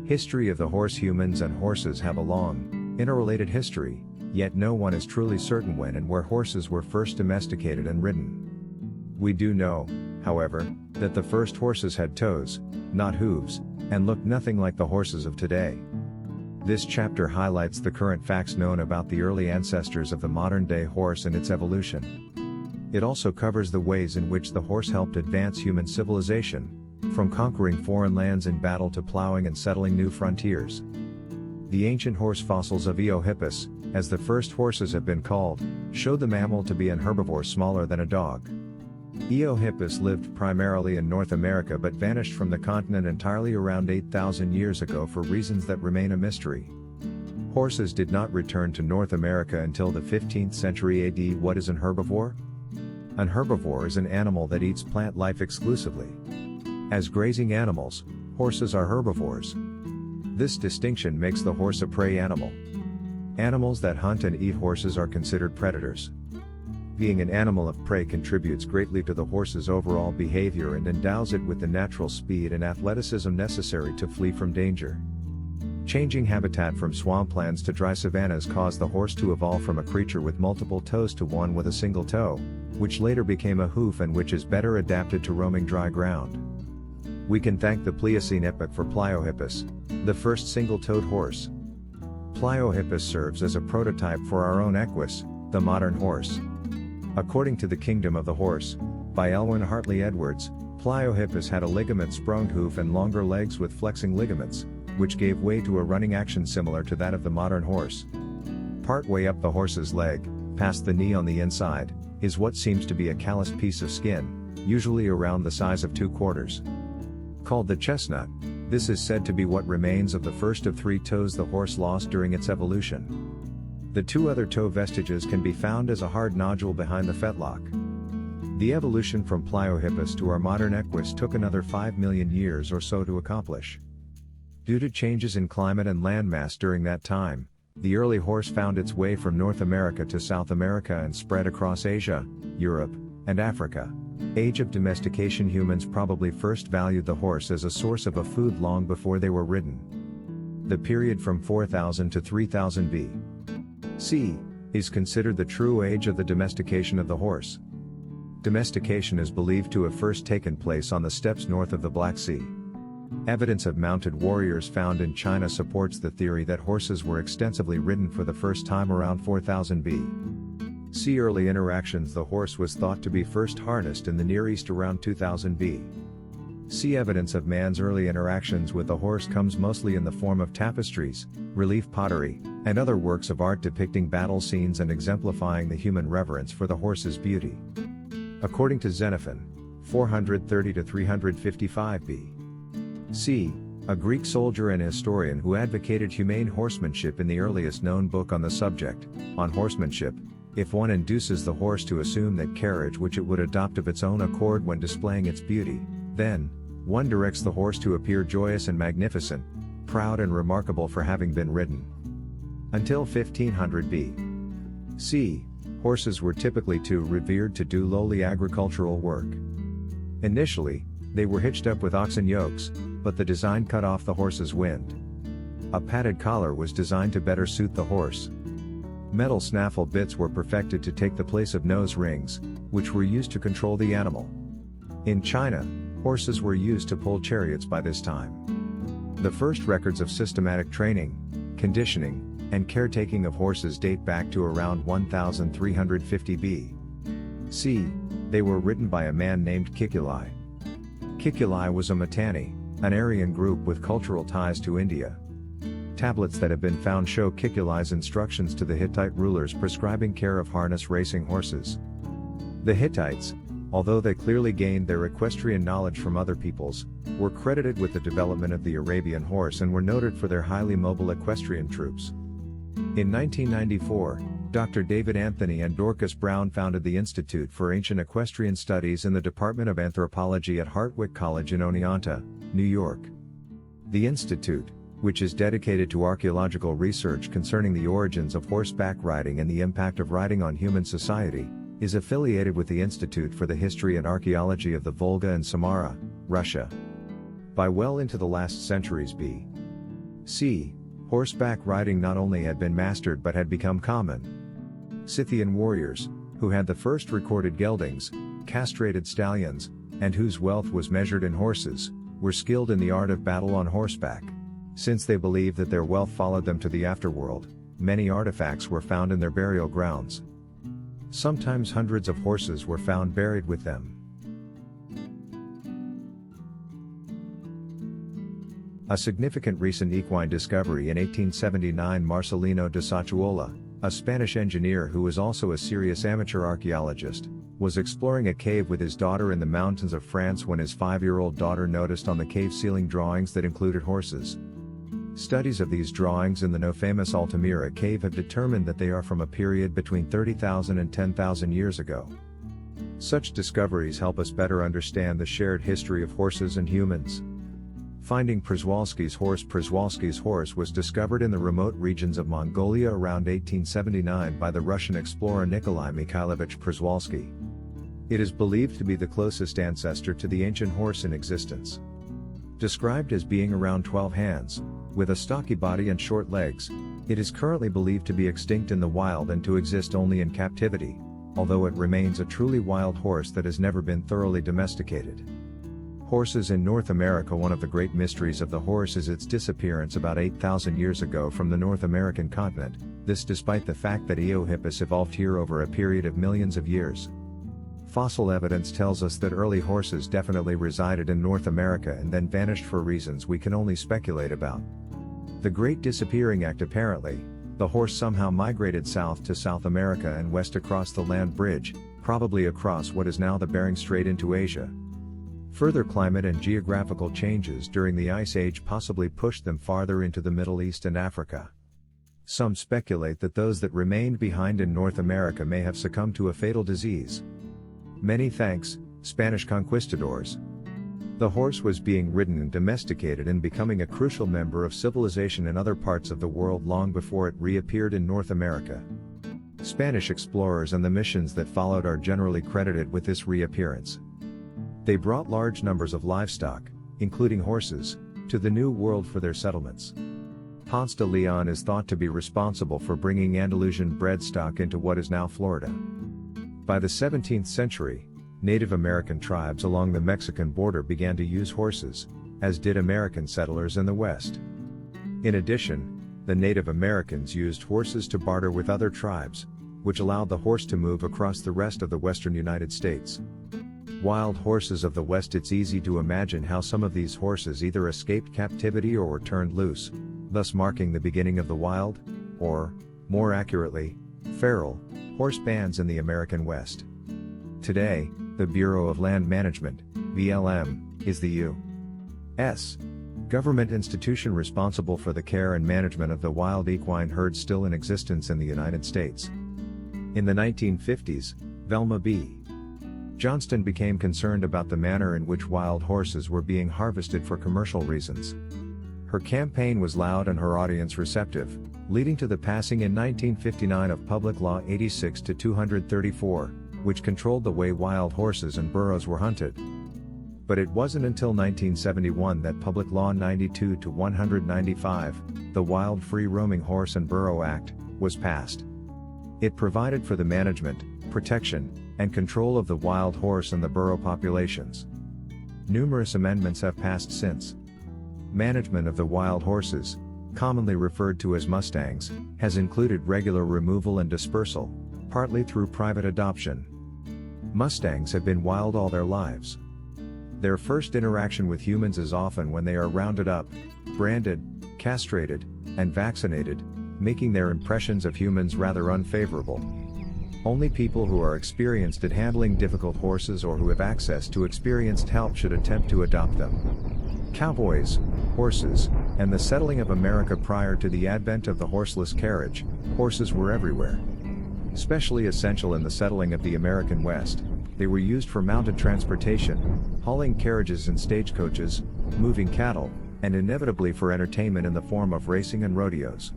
History of the horse. Humans and horses have a long, interrelated history, yet no one is truly certain when and where horses were first domesticated and ridden. We do know, however, that the first horses had toes, not hooves, and looked nothing like the horses of today. This chapter highlights the current facts known about the early ancestors of the modern-day horse and its evolution. It also covers the ways in which the horse helped advance human civilization, from conquering foreign lands in battle to plowing and settling new frontiers. The ancient horse fossils of Eohippus, as the first horses have been called, show the mammal to be an herbivore smaller than a dog. Eohippus lived primarily in North America but vanished from the continent entirely around 8,000 years ago for reasons that remain a mystery. Horses did not return to North America until the 15th century AD. What is an herbivore? An herbivore is an animal that eats plant life exclusively. As grazing animals, horses are herbivores. This distinction makes the horse a prey animal. Animals that hunt and eat horses are considered predators. Being an animal of prey contributes greatly to the horse's overall behavior and endows it with the natural speed and athleticism necessary to flee from danger. Changing habitat from swamplands to dry savannas caused the horse to evolve from a creature with multiple toes to one with a single toe, which later became a hoof and which is better adapted to roaming dry ground. We can thank the Pliocene epoch for Pliohippus, the first single-toed horse. Pliohippus serves as a prototype for our own equus, the modern horse. According to The Kingdom of the Horse, by Elwyn Hartley Edwards, Pliohippus had a ligament-sprung hoof and longer legs with flexing ligaments, which gave way to a running action similar to that of the modern horse. Partway up the horse's leg, past the knee on the inside, is what seems to be a calloused piece of skin, usually around the size of 2 quarters. Called the chestnut, this is said to be what remains of the first of 3 toes the horse lost during its evolution. The 2 other toe vestiges can be found as a hard nodule behind the fetlock. The evolution from Pliohippus to our modern equus took another 5 million years or so to accomplish. Due to changes in climate and landmass during that time, the early horse found its way from North America to South America and spread across Asia, Europe, and Africa. Age of domestication. Humans probably first valued the horse as a source of a food long before they were ridden. The period from 4000 to 3000 B.C. is considered the true age of the domestication of the horse. Domestication is believed to have first taken place on the steppes north of the Black Sea. Evidence of mounted warriors found in China supports the theory that horses were extensively ridden for the first time around 4000 B.C. Early interactions. The horse was thought to be first harnessed in the Near East around 2000 B.C. Evidence of man's early interactions with the horse comes mostly in the form of tapestries, relief pottery, and other works of art depicting battle scenes and exemplifying the human reverence for the horse's beauty. According to Xenophon, 430 to 355 B.C., a Greek soldier and historian who advocated humane horsemanship in the earliest known book on the subject, On Horsemanship, if one induces the horse to assume that carriage which it would adopt of its own accord when displaying its beauty, then, one directs the horse to appear joyous and magnificent, proud and remarkable for having been ridden. Until 1500 B.C., horses were typically too revered to do lowly agricultural work. Initially, they were hitched up with oxen yokes, but the design cut off the horse's wind. A padded collar was designed to better suit the horse. Metal snaffle bits were perfected to take the place of nose rings, which were used to control the animal. In China, horses were used to pull chariots by this time. The first records of systematic training, conditioning, and caretaking of horses date back to around 1350 B.C. They were ridden by a man named Kikuli. Kikuli was a Mitanni, an Aryan group with cultural ties to India. Tablets that have been found show Kikuli's instructions to the Hittite rulers prescribing care of harness racing horses. The Hittites, although they clearly gained their equestrian knowledge from other peoples, were credited with the development of the Arabian horse and were noted for their highly mobile equestrian troops. In 1994, Dr. David Anthony and Dorcas Brown founded the Institute for Ancient Equestrian Studies in the Department of Anthropology at Hartwick College in Oneonta, New York. The institute, which is dedicated to archaeological research concerning the origins of horseback riding and the impact of riding on human society, is affiliated with the Institute for the History and Archaeology of the Volga and Samara, Russia. By well into the last centuries c. Horseback riding not only had been mastered but had become common. Scythian warriors, who had the first recorded geldings, castrated stallions, and whose wealth was measured in horses, were skilled in the art of battle on horseback. Since they believed that their wealth followed them to the afterworld, many artifacts were found in their burial grounds. Sometimes hundreds of horses were found buried with them. A significant recent equine discovery in 1879, Marcelino de Sachuola, a Spanish engineer who was also a serious amateur archaeologist, was exploring a cave with his daughter in the mountains of France when his 5-year-old daughter noticed on the cave ceiling drawings that included horses. Studies of these drawings in the now famous Altamira cave have determined that they are from a period between 30,000 and 10,000 years ago. Such discoveries help us better understand the shared history of horses and humans. Finding Przewalski's horse was discovered in the remote regions of Mongolia around 1879 by the Russian explorer Nikolai Mikhailovich Przewalski. It is believed to be the closest ancestor to the ancient horse in existence. Described as being around 12 hands, with a stocky body and short legs, it is currently believed to be extinct in the wild and to exist only in captivity, although it remains a truly wild horse that has never been thoroughly domesticated. Horses in North America. One of the great mysteries of the horse is its disappearance about 8,000 years ago from the North American continent, this despite the fact that Eohippus evolved here over a period of millions of years. Fossil evidence tells us that early horses definitely resided in North America and then vanished for reasons we can only speculate about. The Great Disappearing Act. Apparently, the horse somehow migrated south to South America and west across the land bridge, probably across what is now the Bering Strait into Asia. Further climate and geographical changes during the Ice Age possibly pushed them farther into the Middle East and Africa. Some speculate that those that remained behind in North America may have succumbed to a fatal disease. Many thanks, Spanish conquistadors. The horse was being ridden and domesticated and becoming a crucial member of civilization in other parts of the world long before it reappeared in North America. Spanish explorers and the missions that followed are generally credited with this reappearance. They brought large numbers of livestock, including horses, to the New World for their settlements. Ponce de Leon is thought to be responsible for bringing Andalusian-bred stock into what is now Florida. By the 17th century, Native American tribes along the Mexican border began to use horses, as did American settlers in the West. In addition, the Native Americans used horses to barter with other tribes, which allowed the horse to move across the rest of the western United States. Wild horses of the West. It's easy to imagine how some of these horses either escaped captivity or were turned loose, thus marking the beginning of the wild, or, more accurately, feral, horse bands in the American West. Today, the Bureau of Land Management, BLM, is the U.S. government institution responsible for the care and management of the wild equine herd still in existence in the United States. In the 1950s, Velma B. Johnston became concerned about the manner in which wild horses were being harvested for commercial reasons. Her campaign was loud and her audience receptive, leading to the passing in 1959 of Public Law 86-234, which controlled the way wild horses and burros were hunted. But it wasn't until 1971 that Public Law 92-195, the Wild Free Roaming Horse and Burro Act, was passed. It provided for the management, protection, and control of the wild horse and the burro populations. Numerous amendments have passed since. Management of the wild horses, commonly referred to as mustangs, has included regular removal and dispersal, partly through private adoption. Mustangs have been wild all their lives. Their first interaction with humans is often when they are rounded up, branded, castrated, and vaccinated, making their impressions of humans rather unfavorable. Only people who are experienced at handling difficult horses or who have access to experienced help should attempt to adopt them. Cowboys, horses, and the settling of America. Prior to the advent of the horseless carriage, horses were everywhere. Especially essential in the settling of the American West, they were used for mounted transportation, hauling carriages and stagecoaches, moving cattle, and inevitably for entertainment in the form of racing and rodeos.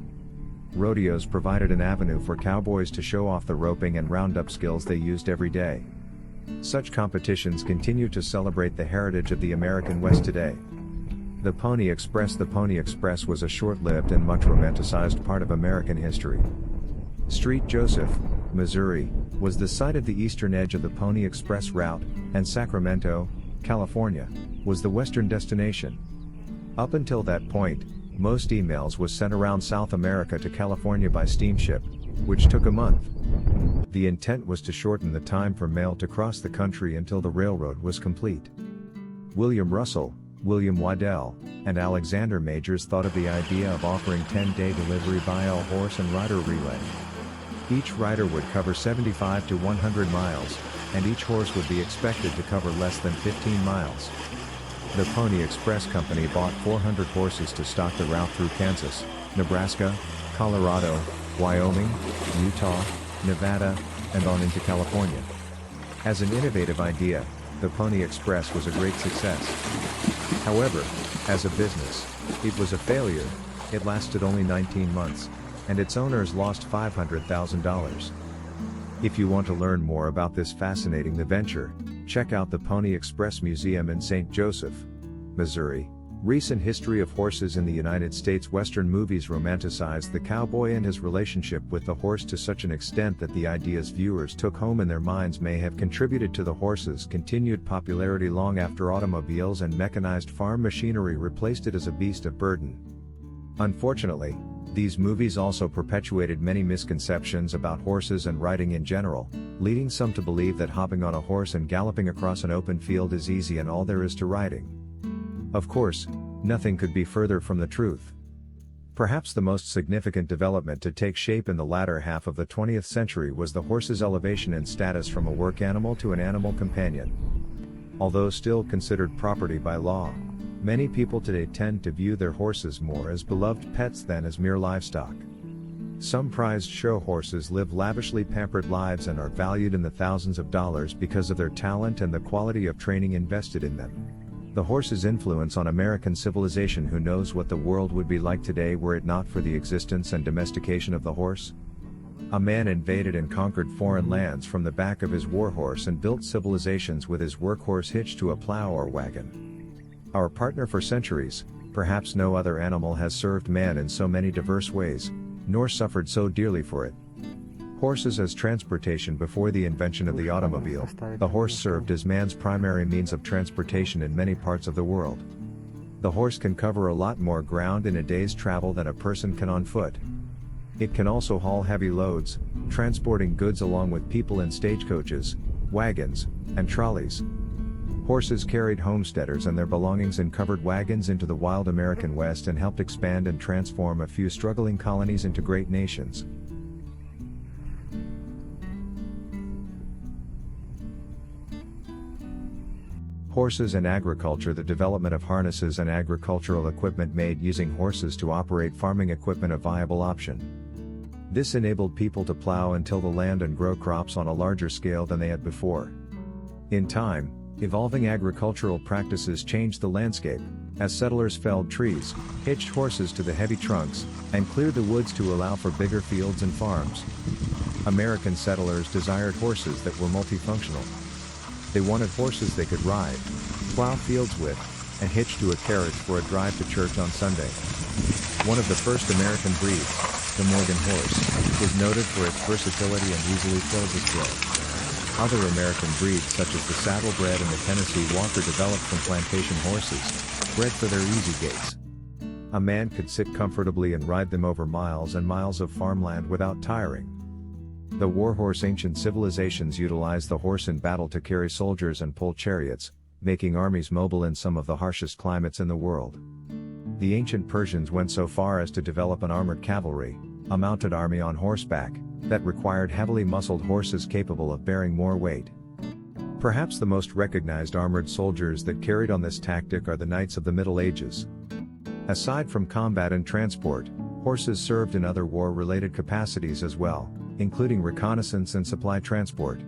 Rodeos provided an avenue for cowboys to show off the roping and roundup skills they used every day. Such competitions continue to celebrate the heritage of the American West today. The Pony Express. The Pony Express was a short-lived and much romanticized part of American history. St. Joseph, Missouri, was the site of the eastern edge of the Pony Express route, and Sacramento, California, was the western destination. Up until that point, most emails was sent around South America to California by steamship, which took a month. The intent was to shorten the time for mail to cross the country until the railroad was complete. William Russell, William Waddell, and Alexander Majors thought of the idea of offering 10-day delivery via a horse and rider relay. Each rider would cover 75 to 100 miles, and each horse would be expected to cover less than 15 miles. The Pony Express Company bought 400 horses to stock the route through Kansas, Nebraska, Colorado, Wyoming, Utah, Nevada, and on into California. As an innovative idea, the Pony Express was a great success. However, as a business, it was a failure. It lasted only 19 months, and its owners lost $500,000. If you want to learn more about this fascinating venture, check out the Pony Express Museum in St. Joseph, Missouri. Recent history of horses in the United States. Western movies romanticize the cowboy and his relationship with the horse to such an extent that the ideas viewers took home in their minds may have contributed to the horse's continued popularity long after automobiles and mechanized farm machinery replaced it as a beast of burden. Unfortunately, these movies also perpetuated many misconceptions about horses and riding in general, leading some to believe that hopping on a horse and galloping across an open field is easy and all there is to riding. Of course, nothing could be further from the truth. Perhaps the most significant development to take shape in the latter half of the 20th century was the horse's elevation in status from a work animal to an animal companion. Although still considered property by law, many people today tend to view their horses more as beloved pets than as mere livestock. Some prized show horses live lavishly pampered lives and are valued in the thousands of dollars because of their talent and the quality of training invested in them. The horse's influence on American civilization. Who knows what the world would be like today were it not for the existence and domestication of the horse? A man invaded and conquered foreign lands from the back of his warhorse and built civilizations with his workhorse hitched to a plow or wagon. Our partner for centuries, perhaps no other animal has served man in so many diverse ways, nor suffered so dearly for it. Horses as transportation. Before the invention of the automobile, the horse served as man's primary means of transportation in many parts of the world. The horse can cover a lot more ground in a day's travel than a person can on foot. It can also haul heavy loads, transporting goods along with people in stagecoaches, wagons, and trolleys. Horses carried homesteaders and their belongings in covered wagons into the wild American West and helped expand and transform a few struggling colonies into great nations. Horses and agriculture. The development of harnesses and agricultural equipment made using horses to operate farming equipment a viable option. This enabled people to plow and till the land and grow crops on a larger scale than they had before. In time, evolving agricultural practices changed the landscape, as settlers felled trees, hitched horses to the heavy trunks, and cleared the woods to allow for bigger fields and farms. American settlers desired horses that were multifunctional. They wanted horses they could ride, plow fields with, and hitch to a carriage for a drive to church on Sunday. One of the first American breeds, the Morgan horse, is noted for its versatility and easily filled with growth. Other American breeds such as the saddlebred and the Tennessee Walker developed from plantation horses, bred for their easy gaits. A man could sit comfortably and ride them over miles and miles of farmland without tiring. The warhorse. Ancient civilizations utilized the horse in battle to carry soldiers and pull chariots, making armies mobile in some of the harshest climates in the world. The ancient Persians went so far as to develop an armored cavalry, a mounted army on horseback, that required heavily muscled horses capable of bearing more weight. Perhaps the most recognized armored soldiers that carried on this tactic are the knights of the Middle Ages. Aside from combat and transport, horses served in other war-related capacities as well, including reconnaissance and supply transport.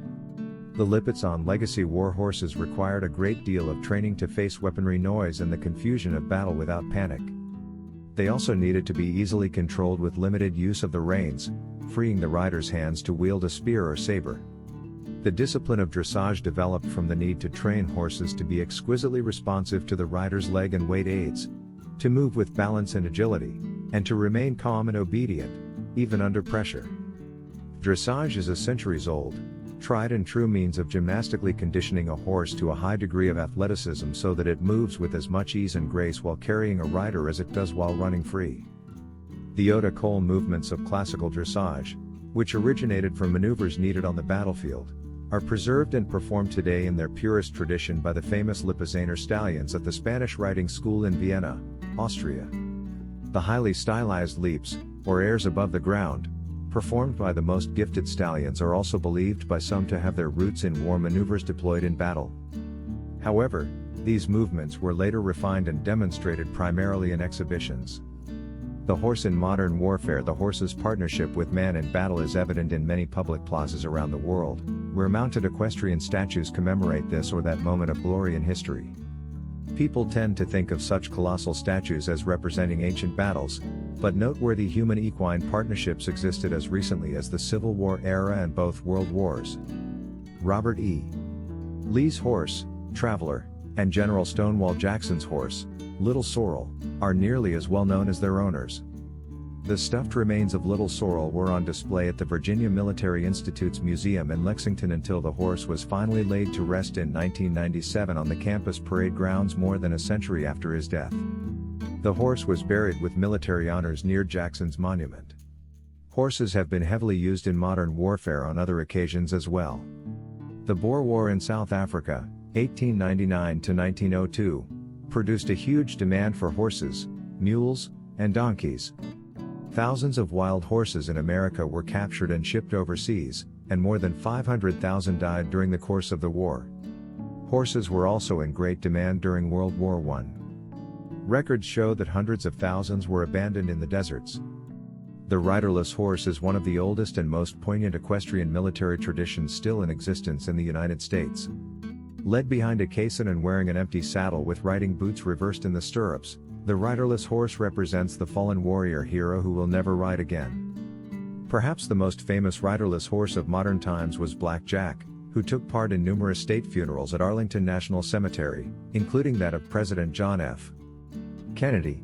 The Lipizan legacy war horses required a great deal of training to face weaponry noise and the confusion of battle without panic. They also needed to be easily controlled with limited use of the reins, freeing the rider's hands to wield a spear or saber. The discipline of dressage developed from the need to train horses to be exquisitely responsive to the rider's leg and weight aids, to move with balance and agility, and to remain calm and obedient, even under pressure. Dressage is a centuries-old, tried-and-true means of gymnastically conditioning a horse to a high degree of athleticism so that it moves with as much ease and grace while carrying a rider as it does while running free. The haute-école movements of classical dressage, which originated from maneuvers needed on the battlefield, are preserved and performed today in their purest tradition by the famous Lipizzaner stallions at the Spanish riding school in Vienna, Austria. The highly stylized leaps, or airs above the ground, performed by the most gifted stallions are also believed by some to have their roots in war maneuvers deployed in battle. However, these movements were later refined and demonstrated primarily in exhibitions. The horse in modern warfare. The horse's partnership with man in battle is evident in many public plazas around the world, where mounted equestrian statues commemorate this or that moment of glory in history. People tend to think of such colossal statues as representing ancient battles, but noteworthy human-equine partnerships existed as recently as the Civil War era and both World Wars. Robert E. Lee's horse, Traveler, and General Stonewall Jackson's horse, Little Sorrel, are nearly as well known as their owners. The stuffed remains of Little Sorrel were on display at the Virginia Military Institute's museum in Lexington until the horse was finally laid to rest in 1997 on the campus parade grounds more than a century after his death. The horse was buried with military honors near Jackson's monument. Horses have been heavily used in modern warfare on other occasions as well. The Boer War in South Africa, 1899 to 1902, produced a huge demand for horses, mules, and donkeys. Thousands of wild horses in America were captured and shipped overseas, and more than 500,000 died during the course of the war. Horses were also in great demand during World War I. Records show that hundreds of thousands were abandoned in the deserts. The riderless horse is one of the oldest and most poignant equestrian military traditions still in existence in the United States. Led behind a caisson and wearing an empty saddle with riding boots reversed in the stirrups, the riderless horse represents the fallen warrior hero who will never ride again. Perhaps the most famous riderless horse of modern times was Black Jack, who took part in numerous state funerals at Arlington National Cemetery, including that of President John F. Kennedy.